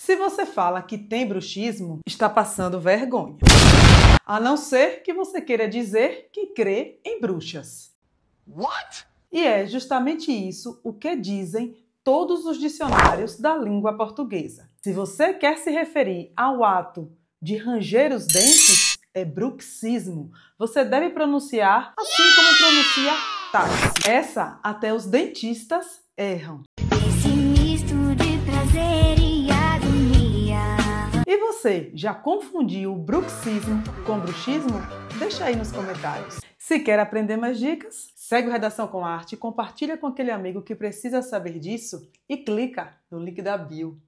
Se você fala que tem bruxismo, está passando vergonha. A não ser que você queira dizer que crê em bruxas. What? E é justamente isso o que dizem todos os dicionários da língua portuguesa. Se você quer se referir ao ato de ranger os dentes, é bruxismo. Você deve pronunciar assim como pronuncia táxi. Essa até os dentistas erram. Esse misto de prazer e agonia. E você, já confundiu bruxismo com bruxismo? Deixa aí nos comentários. Se quer aprender mais dicas, segue o Redação com Arte, compartilha com aquele amigo que precisa saber disso e clica no link da bio.